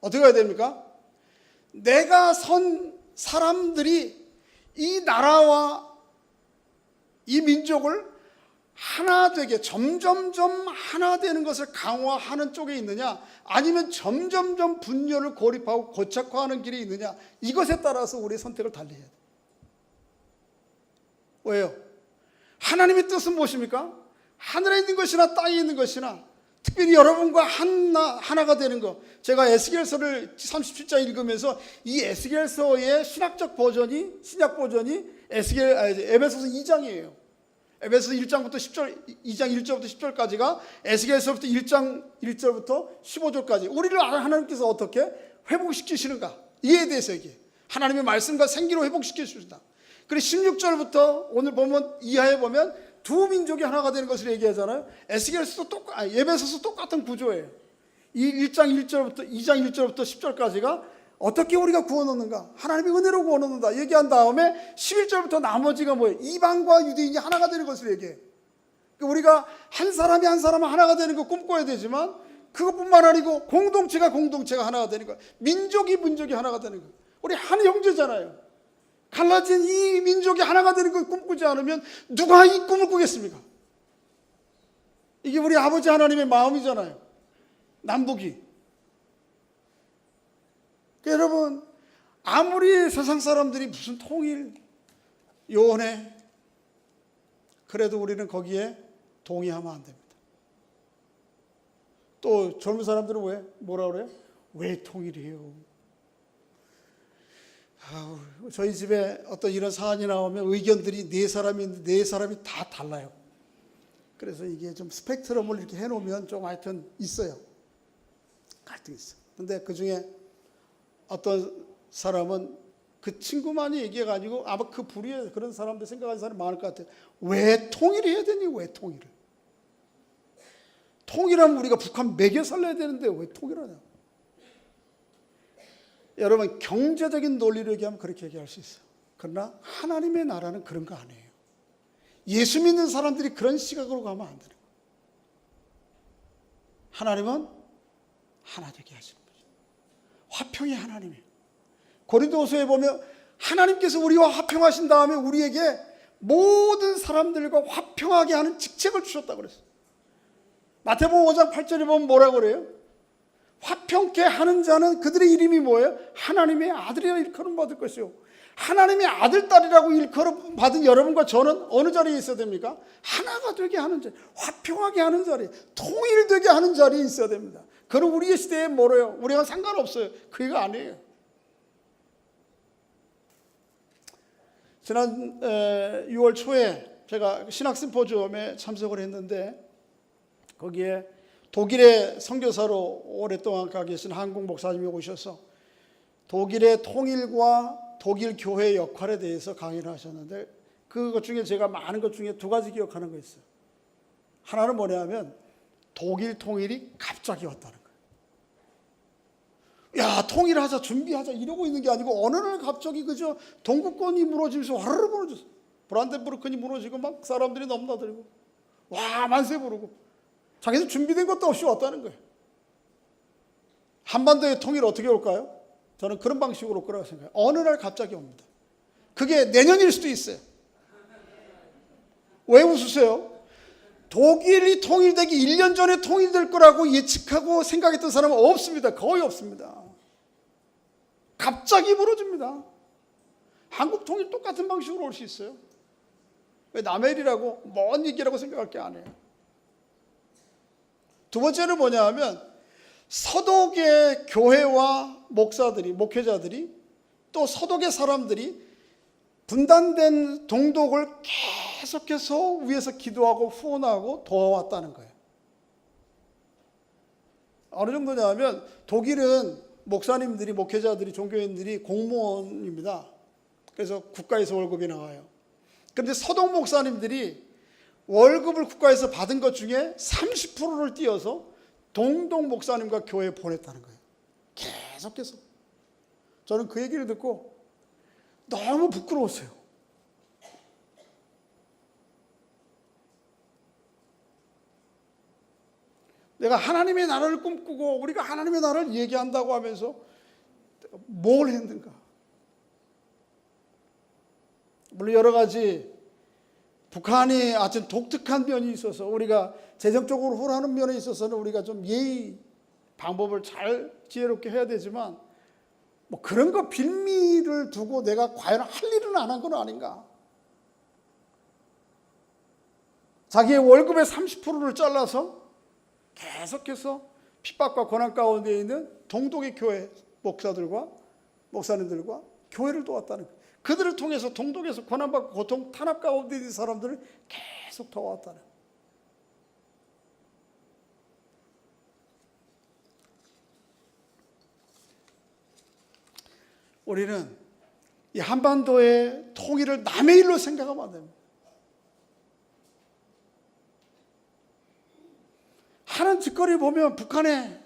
어떻게 해야 됩니까? 내가 선 사람들이 이 나라와 이 민족을 하나 되게 점점점 하나 되는 것을 강화하는 쪽에 있느냐, 아니면 점점점 분열을 고립하고 고착화하는 길에 있느냐, 이것에 따라서 우리의 선택을 달리해야 돼요. 왜요? 하나님의 뜻은 무엇입니까? 하늘에 있는 것이나 땅에 있는 것이나 특별히 여러분과 하나가 되는 것. 제가 에스겔서를 37장 읽으면서 이 에스겔서의 신학적 버전이, 신약 버전이 에베소서 2장이에요. 에베소서 1장부터 10절, 2장 1절부터 10절까지가 에스겔서부터 1장 1절부터 15절까지 우리를 하나님께서 어떻게 회복시키시는가, 이에 대해서 얘기해요. 하나님의 말씀과 생기로 회복시키십니다. 그리고 16절부터 오늘 보면 이하에 보면 두 민족이 하나가 되는 것을 얘기하잖아요. 에스겔서도 에베소서 똑같은 구조예요. 이 1장 1절부터 2장 1절부터 10절까지가 어떻게 우리가 구원 얻는가, 하나님의 은혜로 구원 얻는다 얘기한 다음에 11절부터 나머지가 뭐예요? 이방과 유대인이 하나가 되는 것을 얘기해요. 우리가 한 사람이 한 사람 하나가 되는 거 꿈꿔야 되지만 그것뿐만 아니고 공동체가 하나가 되는 거, 민족이 하나가 되는 거. 우리 한 형제잖아요. 갈라진 이 민족이 하나가 되는 걸 꿈꾸지 않으면 누가 이 꿈을 꾸겠습니까? 이게 우리 아버지 하나님의 마음이잖아요. 남북이. 여러분, 아무리 세상 사람들이 무슨 통일, 요원해, 그래도 우리는 거기에 동의하면 안 됩니다. 또 젊은 사람들은 왜? 뭐라 그래요? 왜 통일이에요? 저희 집에 어떤 이런 사안이 나오면 의견들이 네 사람이 있는데 네 사람이 다 달라요. 그래서 이게 좀 스펙트럼을 이렇게 해놓으면 좀 하여튼 있어요. 갈등이 있어요. 근데 그 중에 어떤 사람은 그 친구만이 얘기해가지고 아마 그 부류에 그런 사람들 생각하는 사람이 많을 것 같아요. 왜 통일해야 되니? 왜 통일을? 통일하면 우리가 북한 매겨 살려야 되는데 왜 통일하냐? 여러분, 경제적인 논리로 얘기하면 그렇게 얘기할 수 있어요. 그러나 하나님의 나라는 그런 거 아니에요. 예수 믿는 사람들이 그런 시각으로 가면 안 되는 거예요. 하나님은 하나 되게 하시는 거죠. 화평의 하나님이에요. 고린도후서에 보면 하나님께서 우리와 화평하신 다음에 우리에게 모든 사람들과 화평하게 하는 직책을 주셨다고 그랬어요. 마태복음 5장 8절에 보면 뭐라고 그래요? 화평케 하는 자는 그들의 이름이 뭐예요? 하나님의 아들이라 일컬음 받을 것이요. 하나님의 아들, 딸이라고 일컬음 받은 여러분과 저는 어느 자리에 있어야 됩니까? 하나가 되게 하는 자리, 화평하게 하는 자리, 통일되게 하는 자리에 있어야 됩니다. 그럼 우리의 시대에 뭐래요? 우리가 상관없어요. 그게 아니에요. 지난 6월 초에 제가 신학 심포지엄에 참석을 했는데 거기에 독일의 선교사로 오랫동안 가 계신 한국 목사님이 오셔서 독일의 통일과 독일 교회의 역할에 대해서 강의를 하셨는데 그것 중에 제가 많은 것 중에 두 가지 기억하는 거 있어요. 하나는 뭐냐면 독일 통일이 갑자기 왔다는 거예요. 야, 통일하자, 준비하자 이러고 있는 게 아니고 어느 날 갑자기 그저 동구권이 무너지면서 와르르 무너졌어요. 브란덴부르크니 무너지고 막 사람들이 넘나들고 와 만세 부르고 자기들 준비된 것도 없이 왔다는 거예요. 한반도의 통일 어떻게 올까요? 저는 그런 방식으로 올 거라고 생각해요. 어느 날 갑자기 옵니다. 그게 내년일 수도 있어요. 왜 웃으세요? 독일이 통일되기 1년 전에 통일될 거라고 예측하고 생각했던 사람은 없습니다. 거의 없습니다. 갑자기 무너집니다. 한국 통일 똑같은 방식으로 올 수 있어요. 왜 남의 일이라고 먼 얘기라고 생각할 게 아니에요. 두 번째는 뭐냐 하면 서독의 교회와 목사들이, 목회자들이 또 서독의 사람들이 분단된 동독을 계속해서 위에서 기도하고 후원하고 도와왔다는 거예요. 어느 정도냐면 독일은 목사님들이, 목회자들이, 종교인들이 공무원입니다. 그래서 국가에서 월급이 나와요. 그런데 서동 목사님들이 월급을 국가에서 받은 것 중에 30%를 띄어서 동독 목사님과 교회에 보냈다는 거예요. 계속해서. 저는 그 얘기를 듣고 너무 부끄러웠어요. 내가 하나님의 나라를 꿈꾸고 우리가 하나님의 나라를 얘기한다고 하면서 뭘 했는가? 물론 여러 가지 북한이 아주 독특한 면이 있어서 우리가 재정적으로 호라는 면에 있어서는 우리가 좀 예의 방법을 잘 지혜롭게 해야 되지만 뭐 그런 거 빌미를 두고 내가 과연 할 일은 안 한 건 아닌가? 자기의 월급의 30%를 잘라서 계속해서 핍박과 고난 가운데 있는 동독의 교회 목사들과 목사님들과 교회를 도왔다는 거예요. 그들을 통해서 동독에서 고난받고 고통, 탄압 가운데 있는 사람들을 계속 도왔다는 거예요. 우리는 이 한반도의 통일을 남의 일로 생각하면 안 됩니다. 하는 짓거리 보면 북한에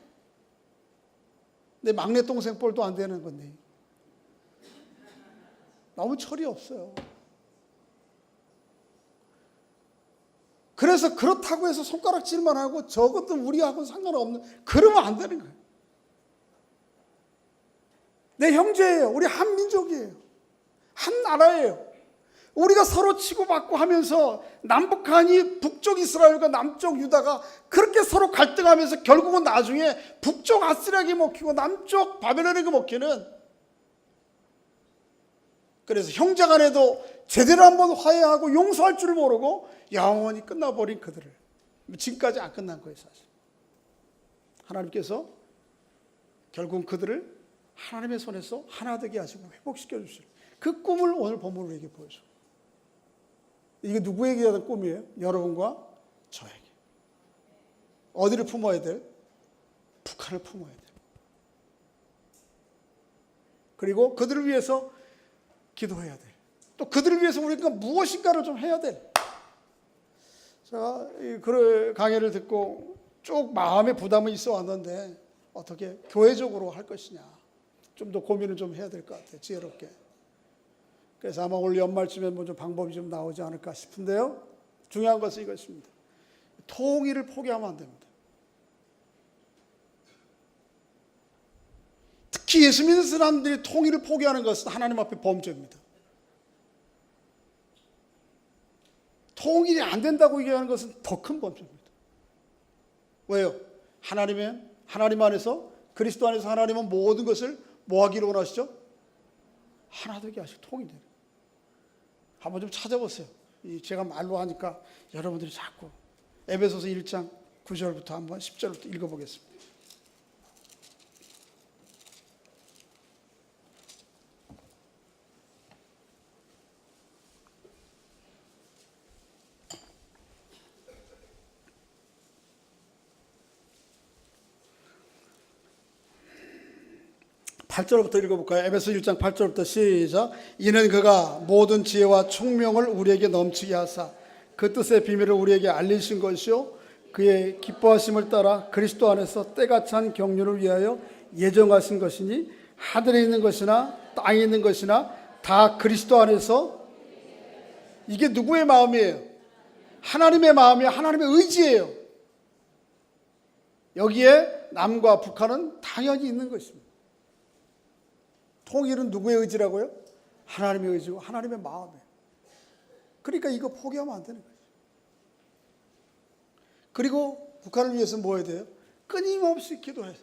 내 막내 동생 뻘도 안 되는 건데 너무 철이 없어요. 그래서 그렇다고 해서 손가락질만 하고 저것도 우리하고 상관없는, 그러면 안 되는 거예요. 내 형제예요. 우리 한 민족이에요. 한 나라예요. 우리가 서로 치고받고 하면서 남북한이 북쪽 이스라엘과 남쪽 유다가 그렇게 서로 갈등하면서 결국은 나중에 북쪽 아스리아에게 먹히고 남쪽 바벨론에게 먹히는, 그래서 형제간에도 제대로 한번 화해하고 용서할 줄 모르고 영원히 끝나버린 그들을, 지금까지 안 끝난 거예요. 사실 하나님께서 결국 그들을 하나님의 손에서 하나 되게 하시고 회복시켜 주실 그 꿈을 오늘 본문으로 우리에게 보여줘. 이게 누구에게 하는 꿈이에요? 여러분과 저에게. 어디를 품어야 돼? 북한을 품어야 돼. 그리고 그들을 위해서 기도해야 돼. 또 그들을 위해서 우리가 무엇인가를 좀 해야 돼. 제가 그 강의를 듣고 쭉 마음의 부담은 있어 왔는데 어떻게 교회적으로 할 것이냐, 좀 더 고민을 좀 해야 될 것 같아요. 지혜롭게. 그래서 아마 올 연말쯤에 뭐 좀 방법이 좀 나오지 않을까 싶은데요. 중요한 것은 이것입니다. 통일을 포기하면 안 됩니다. 특히 예수 믿는 사람들이 통일을 포기하는 것은 하나님 앞에 범죄입니다. 통일이 안 된다고 얘기하는 것은 더 큰 범죄입니다. 왜요? 하나님 안에서, 그리스도 안에서 하나님은 모든 것을 뭐 하기를 원하시죠? 하나 되게 하시고 통일되는. 한번 좀 찾아보세요. 제가 말로 하니까 여러분들이 자꾸 에베소서 1장 9절부터 한번 10절부터 읽어보겠습니다. 팔절부터 읽어볼까요? 에베소 1장 8절부터 시작. 이는 그가 모든 지혜와 총명을 우리에게 넘치게 하사 그 뜻의 비밀을 우리에게 알리신 것이요 그의 기뻐하심을 따라 그리스도 안에서 때가 찬 경륜을 위하여 예정하신 것이니 하늘에 있는 것이나 땅에 있는 것이나 다 그리스도 안에서. 이게 누구의 마음이에요? 하나님의 마음이에요. 하나님의 의지예요. 여기에 남과 북한은 당연히 있는 것입니다. 통일은 누구의 의지라고요? 하나님의 의지고 하나님의 마음이에요. 그러니까 이거 포기하면 안 되는 거예요. 그리고 북한을 위해서 뭐 해야 돼요? 끊임없이 기도해요.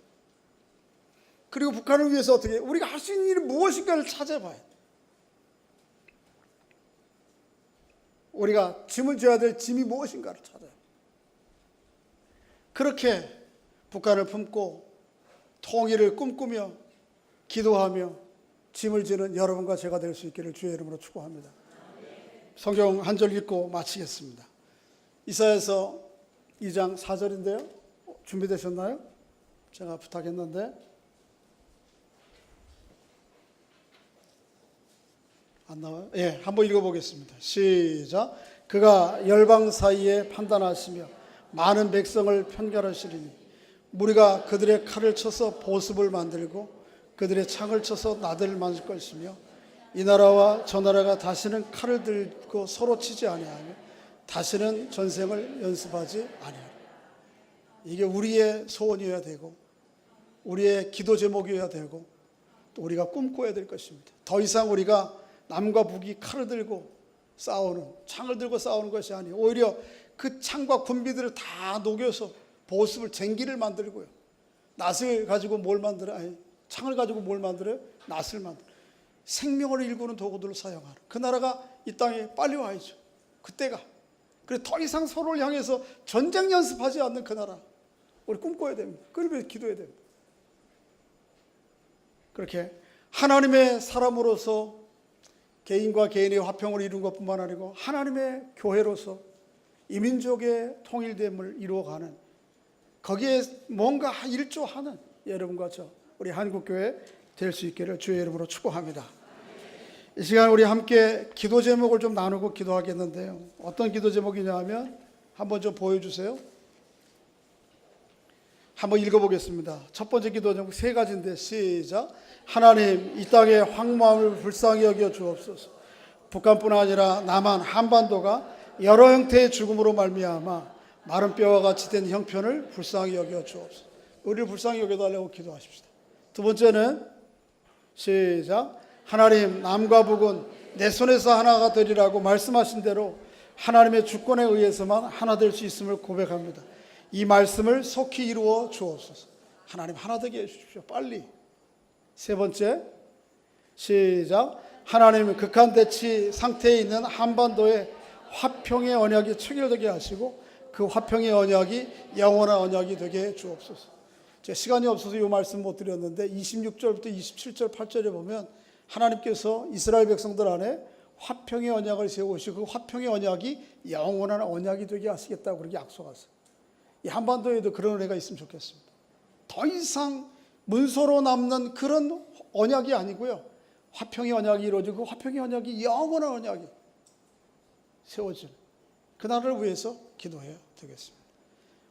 그리고 북한을 위해서 어떻게 해요? 우리가 할 수 있는 일이 무엇인가를 찾아봐야 돼요. 우리가 짐을 져야 될 짐이 무엇인가를 찾아요. 그렇게 북한을 품고 통일을 꿈꾸며 기도하며 짐을 지는 여러분과 제가 될 수 있기를 주의 이름으로 축복합니다. 성경 한 절 읽고 마치겠습니다. 이사야서 2장 4절인데요. 준비되셨나요? 제가 부탁했는데 안 나와요? 예, 한번 읽어보겠습니다. 시작. 그가 열방 사이에 판단하시며 많은 백성을 편결하시리니 무리가 그들의 칼을 쳐서 보습을 만들고 그들의 창을 쳐서 나들을 만들 것이며 이 나라와 저 나라가 다시는 칼을 들고 서로 치지 아니하며 다시는 전쟁을 연습하지 아니하리라. 이게 우리의 소원이어야 되고 우리의 기도 제목이어야 되고 또 우리가 꿈꿔야 될 것입니다. 더 이상 우리가 남과 북이 칼을 들고 싸우는, 창을 들고 싸우는 것이 아니에요. 오히려 그 창과 군비들을 다 녹여서 보습을, 쟁기를 만들고요. 낫을 가지고 뭘 만들어요? 아니, 창을 가지고 뭘 만들어요? 낫을 만들어요. 생명을 일구는 도구들을 사용하는 그 나라가 이 땅에 빨리 와야죠. 그때가. 그래 더 이상 서로를 향해서 전쟁 연습하지 않는 그 나라 우리 꿈꿔야 됩니다. 그러면 기도해야 됩니다. 그렇게 하나님의 사람으로서 개인과 개인의 화평을 이룬 것뿐만 아니고 하나님의 교회로서 이민족의 통일됨을 이루어가는 거기에 뭔가 일조하는 여러분과 저 우리 한국교회 될 수 있기를 주의 이름으로 축복합니다. 이 시간 우리 함께 기도 제목을 좀 나누고 기도하겠는데요. 어떤 기도 제목이냐 하면 한번 좀 보여주세요. 한번 읽어보겠습니다. 첫 번째 기도 제목 세 가지인데 시작. 하나님 이 땅의 황무함을 불쌍히 여겨 주옵소서. 북한뿐 아니라 남한 한반도가 여러 형태의 죽음으로 말미암아 마른 뼈와 같이 된 형편을 불쌍히 여겨 주옵소서. 우리를 불쌍히 여겨달라고 기도하십시다. 두 번째는 시작. 하나님 남과 북은 내 손에서 하나가 되리라고 말씀하신 대로 하나님의 주권에 의해서만 하나 될 수 있음을 고백합니다. 이 말씀을 속히 이루어 주옵소서. 하나님 하나 되게 해주십시오. 빨리. 세 번째 시작. 하나님 극한 대치 상태에 있는 한반도에 화평의 언약이 체결되게 하시고 그 화평의 언약이 영원한 언약이 되게 해 주옵소서. 제가 시간이 없어서 이 말씀 못 드렸는데 26절부터 27절 8절에 보면 하나님께서 이스라엘 백성들 안에 화평의 언약을 세우시고 그 화평의 언약이 영원한 언약이 되게 하시겠다고 그렇게 약속하세요. 이 한반도에도 그런 은혜가 있으면 좋겠습니다. 더 이상 문서로 남는 그런 언약이 아니고요. 화평의 언약이 이루어지고 화평의 언약이 영원한 언약이 세워지는 그 나라를 위해서 기도해야 되겠습니다.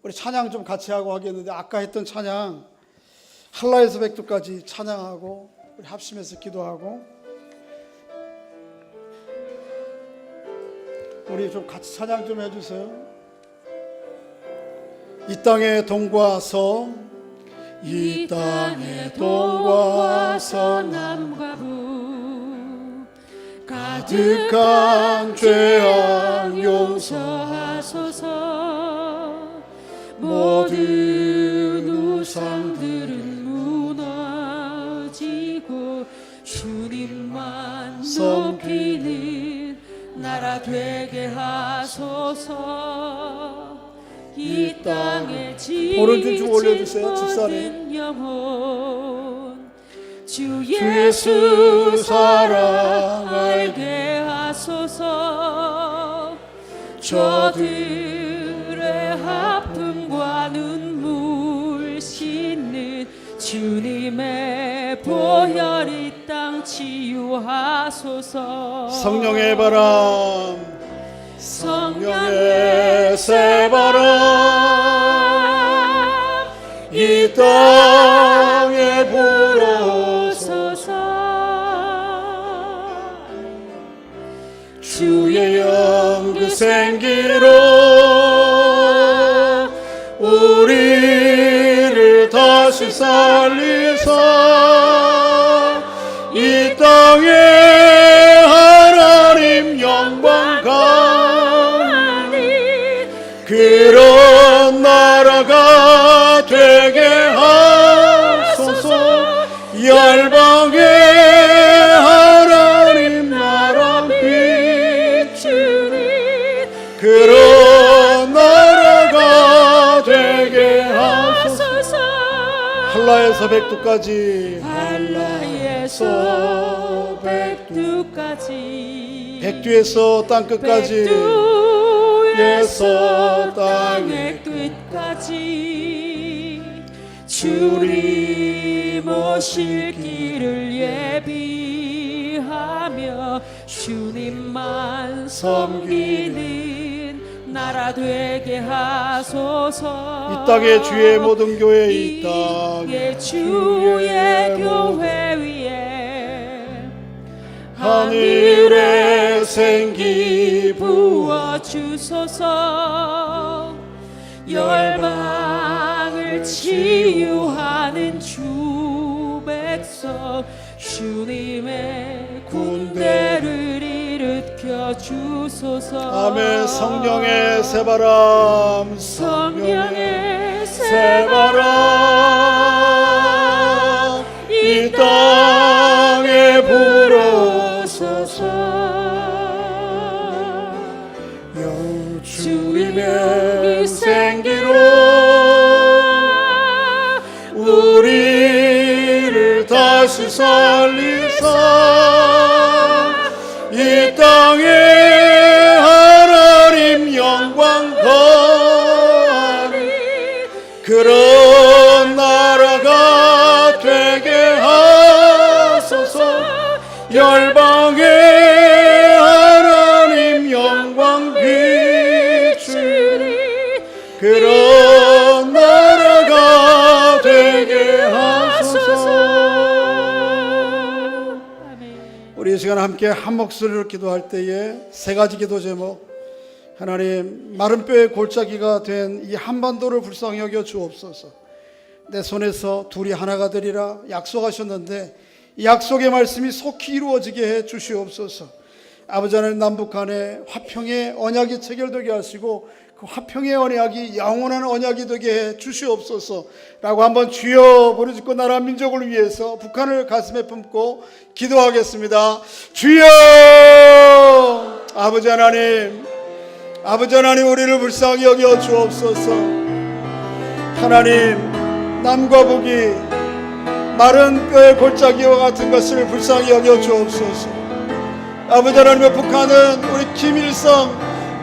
우리 찬양 좀 같이 하고 하겠는데 아까 했던 찬양 할라에서 백두까지 찬양하고 우리 합심해서 기도하고 우리 좀 같이 찬양 좀 해주세요. 이 땅의 동과 서 이 땅의 동과 서남과 북 가득한 죄악 용서하소서. 모든 우상들은 무너지고 주님만 높이는 나라 되게 하소서. 이 땅에 지친 모든 영혼 주 예수 사랑 알게 하소서. 저들의 아픔과 눈물 씻는 주님의 보혈 이 땅 치유하소서. 성령의 바람 성령의 새바람 이 땅에 불어소서. 주의 영 그 생기로 우리를 다시 살리사 이 땅에 하나님 영광 그런 나라가 되게 하소서. 열방에 하나님 나라 비추는 그런 나라가 되게 하소서. 한라에서 백두까지 한라에서 백두까지 백두에서 땅끝까지 에서 땅의 끝까지 주님 오실 길을 예비하며 주님만 섬기는 나라 되게 하소서. 이 땅에 주의 모든 교회, 이 땅에 주의 교회 위에 하늘의 생기 부어 주소서. 열방을 치유하는 주 백성 주님의 군대를 일으켜 주소서. 아멘. 성령의 새바람, 성령의 새바람 이 땅에 불어서서 주님의 생기로 우리를 다시 살리사 이 땅에 하나님 영광 거하리 그런 나라가 되게 하소서. 열방에 하나님 영광 비추리 그런 나라가 되게 하소서. 우리 이 시간 함께 한 목소리로 기도할 때에 세 가지 기도 제목. 하나님, 마른 뼈의 골짜기가 된 이 한반도를 불쌍히 여겨 주옵소서. 내 손에서 둘이 하나가 되리라 약속하셨는데 이 약속의 말씀이 속히 이루어지게 해 주시옵소서. 아버지 하나님, 남북 간에 화평의 언약이 체결되게 하시고 그 화평의 언약이 영원한 언약이 되게 해 주시옵소서 라고 한번 주여 부르짖고 나라 민족을 위해서 북한을 가슴에 품고 기도하겠습니다. 주여! 아버지 하나님, 아버지 하나님, 우리를 불쌍히 여겨 주옵소서. 하나님, 남과 북이 마른 뼈의 골짜기와 같은 것을 불쌍히 여겨 주옵소서. 아버지 하나님, 북한은 우리 김일성,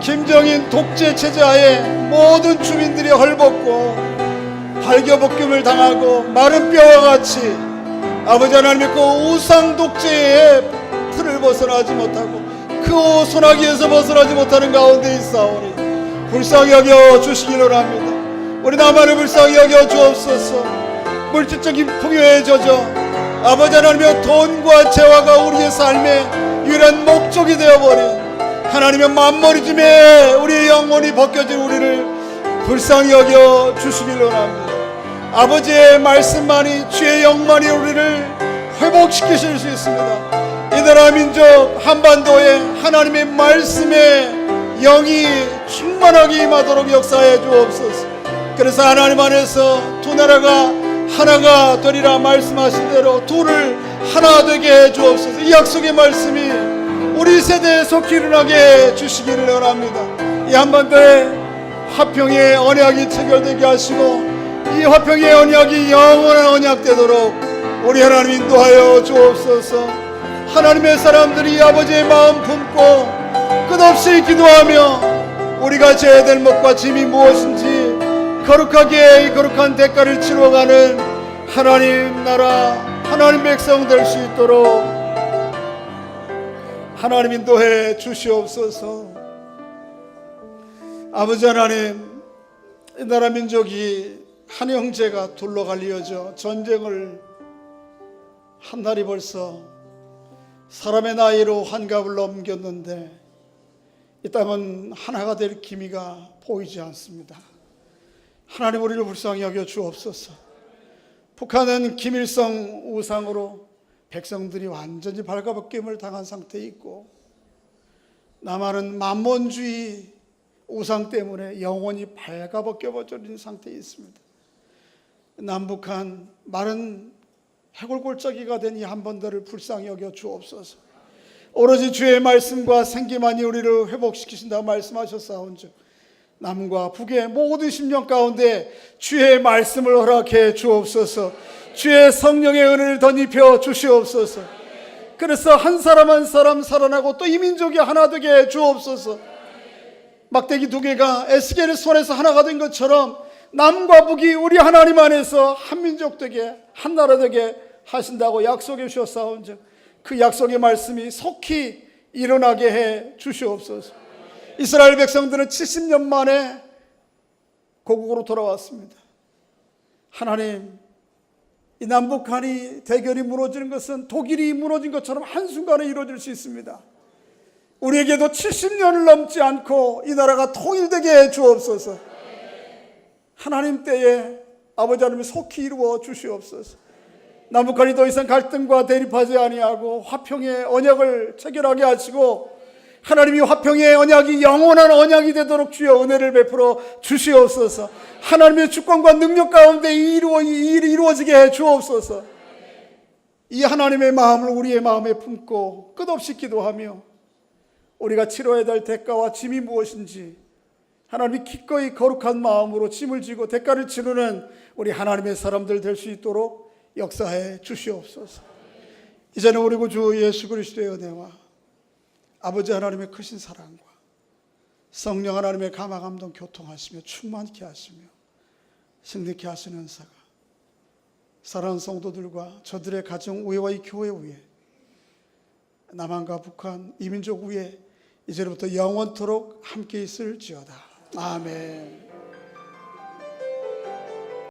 김정인 독재 체제하에 모든 주민들이 헐벗고 발겨벗김을 당하고 마른 뼈와 같이 아버지 하나님 그 우상 독재의 틀을 벗어나지 못하고 그 소나기에서 벗어나지 못하는 가운데 있사오니 불쌍히 여겨 주시기를 합니다. 우리 남한을 불쌍히 여겨 주옵소서. 물질적인 풍요에 젖어 아버지 하나님의 돈과 재화가 우리의 삶의 유일한 목적이 되어버린 하나님의 만머리즘에 우리의 영혼이 벗겨진 우리를 불쌍히 여겨 주시기를 합니다. 아버지의 말씀만이, 주의 영만이 우리를 회복시키실 수 있습니다. 이 나라 민족 한반도에 하나님의 말씀에 영이 충만하게 임하도록 역사해 주옵소서. 그래서 하나님 안에서 두 나라가 하나가 되리라 말씀하신 대로 둘을 하나 되게 해 주옵소서. 이 약속의 말씀이 우리 세대에 속히 일어나게 주시기를 원합니다. 이 한반도에 화평의 언약이 체결되게 하시고 이 화평의 언약이 영원한 언약 되도록 우리 하나님 인도하여 주옵소서. 하나님의 사람들이 아버지의 마음 품고 끝없이 기도하며 우리가 져야 될 몫과 짐이 무엇인지 거룩하게 이 거룩한 대가를 치러가는 하나님 나라, 하나님 백성 될 수 있도록 하나님 인도해 주시옵소서. 아버지 하나님, 이 나라 민족이 한 형제가 둘로 갈리어져 전쟁을 한 날이 벌써 사람의 나이로 환갑을 넘겼는데 이 땅은 하나가 될 기미가 보이지 않습니다. 하나님, 우리를 불쌍히 여겨 주옵소서. 북한은 김일성 우상으로 백성들이 완전히 발가벗김을 당한 상태에 있고 남한은 만몬주의 우상 때문에 영원히 발가벗겨버린 상태에 있습니다. 남북한 마른 해골골짜기가 된 이 한반도를 불쌍히 여겨 주옵소서. 오로지 주의 말씀과 생기만이 우리를 회복시키신다고 말씀하셨사온즉 남과 북의 모든 심령 가운데 주의 말씀을 허락해 주옵소서. 주의 성령의 은혜를 덧입혀 주시옵소서. 그래서 한 사람 한 사람 살아나고 또 이 민족이 하나 되게 해 주옵소서. 막대기 두 개가 에스겔의 손에서 하나가 된 것처럼 남과 북이 우리 하나님 안에서 한 민족 되게 한 나라 되게 하신다고 약속해 주셨사온즉 그 약속의 말씀이 속히 일어나게 해 주시옵소서. 이스라엘 백성들은 70년 만에 고국으로 돌아왔습니다. 하나님, 이 남북한이 대결이 무너지는 것은 독일이 무너진 것처럼 한순간에 이루어질 수 있습니다. 우리에게도 70년을 넘지 않고 이 나라가 통일되게 해 주옵소서. 하나님 때에 아버지 하나님 속히 이루어 주시옵소서. 남북한이 더 이상 갈등과 대립하지 아니하고 화평의 언약을 체결하게 하시고 하나님이 화평의 언약이 영원한 언약이 되도록 주여 은혜를 베풀어 주시옵소서. 하나님의 주권과 능력 가운데 이루어지게 해 주옵소서. 이 하나님의 마음을 우리의 마음에 품고 끝없이 기도하며 우리가 치러야 될 대가와 짐이 무엇인지 하나님이 기꺼이 거룩한 마음으로 짐을 지고 대가를 치르는 우리 하나님의 사람들 될 수 있도록 역사해 주시옵소서. 이제는 우리 구주 예수 그리스도의 은혜와 아버지 하나님의 크신 사랑과 성령 하나님의 감화 감동 교통하시며 충만케 하시며 승리케 하시는 은사가 사랑하는 성도들과 저들의 가정 위에와 이 교회 위에 남한과 북한 이민족 위에 이제부터 영원토록 함께 있을지어다. 아멘.